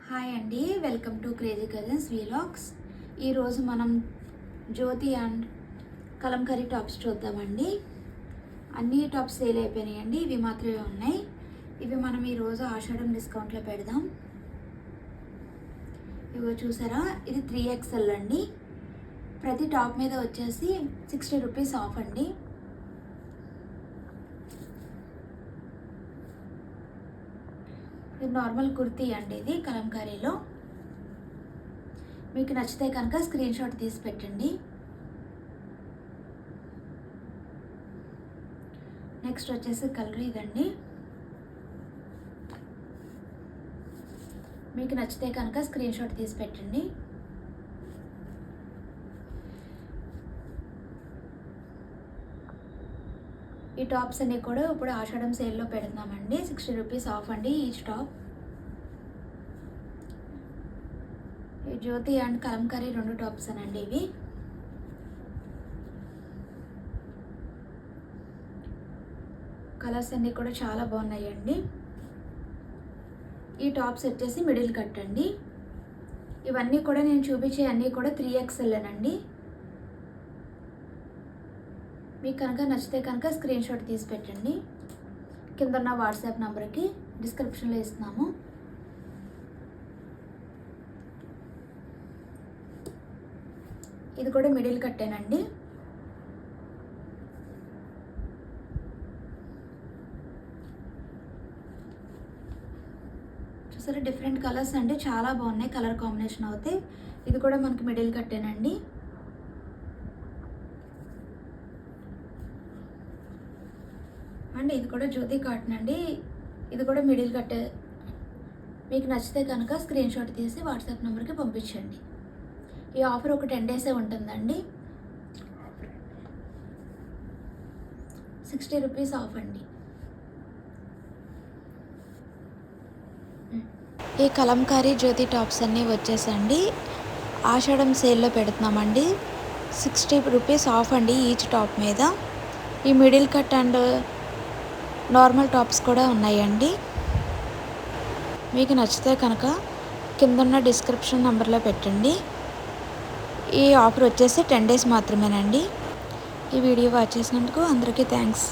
Hi అండి, welcome to crazy cousins vlogs. ఈరోజు మనం జ్యోతి అండ్ కలంకరీ టాప్స్ చూద్దామండి. అన్ని టాప్స్ సేల్ అయిపోయినాయండి, ఇవి మాత్రమే ఉన్నాయి. ఇవి మనం ఈరోజు ఆషాఢం డిస్కౌంట్లో పెడదాం. ఇవి చూసారా, ఇది 3XL అండి. ప్రతి టాప్ మీద వచ్చేసి 60 రూపీస్ ఆఫ్ అండి. ఇది నార్మల్ కుర్తీ అండి, ఇది కలంకారీలో. మీకు నచ్చితే కనుక స్క్రీన్ షాట్ తీసి పెట్టండి. నెక్స్ట్ వచ్చేసి కలర్ ఇదండి. మీకు నచ్చితే కనుక స్క్రీన్ షాట్ తీసి పెట్టండి. ఈ టాప్స్ అన్నీ కూడా ఇప్పుడు ఆషాఢం సేల్లో పెడుతున్నామండి. 60 రూపీస్ ఆఫ్ అండి ఈచ్ టాప్. ఈ జ్యోతి అండ్ కలంకారీ 2 టాప్స్ అనండి ఇవి. కలర్స్ అన్నీ కూడా చాలా బాగున్నాయండి. ఈ టాప్స్ వచ్చేసి మిడిల్ కట్ అండి. ఇవన్నీ కూడా నేను చూపించే అన్నీ కూడా 3XL అనండి. మీకు కనుక నచ్చితే కనుక స్క్రీన్ షాట్ తీసి పెట్టండి. కింద ఉన్న వాట్సాప్ నెంబర్కి డిస్క్రిప్షన్లో ఇస్తున్నాము. ఇది కూడా మిడిల్ కట్టేనండి. చూసారా, డిఫరెంట్ కలర్స్ అండి, చాలా బాగున్నాయి. కలర్ కాంబినేషన్ అవుతే ఇది కూడా మనకి మిడిల్ కట్టేనండి. అండ్ ఇది కూడా జ్యోతి కాటన్ అండి. ఇది కూడా మిడిల్ కట్టే. మీకు నచ్చితే కనుక స్క్రీన్ షాట్ తీసి వాట్సాప్ నెంబర్కి పంపించండి. ఈ ఆఫర్ ఒక 10 డేసే ఉంటుందండి. 60 రూపీస్ ఆఫ్ అండి. ఈ కలంకారీ జ్యోతి టాప్స్ అన్నీ వచ్చేసండి ఆషాఢం సేల్లో పెడుతున్నామండి. 60 రూపీస్ ఆఫ్ అండి ఈచ్ టాప్ మీద. ఈ middle cut and normal tops కూడా ఉన్నాయండి. మీకు నచ్చితే కనుక కిందన్న డిస్క్రిప్షన్ నెంబర్లో పెట్టండి. ఈ ఆఫర్ వచ్చేసి 10 డేస్ మాత్రమేనండి. ఈ వీడియో వాచ్ చేసినందుకు అందరికీ థ్యాంక్స్.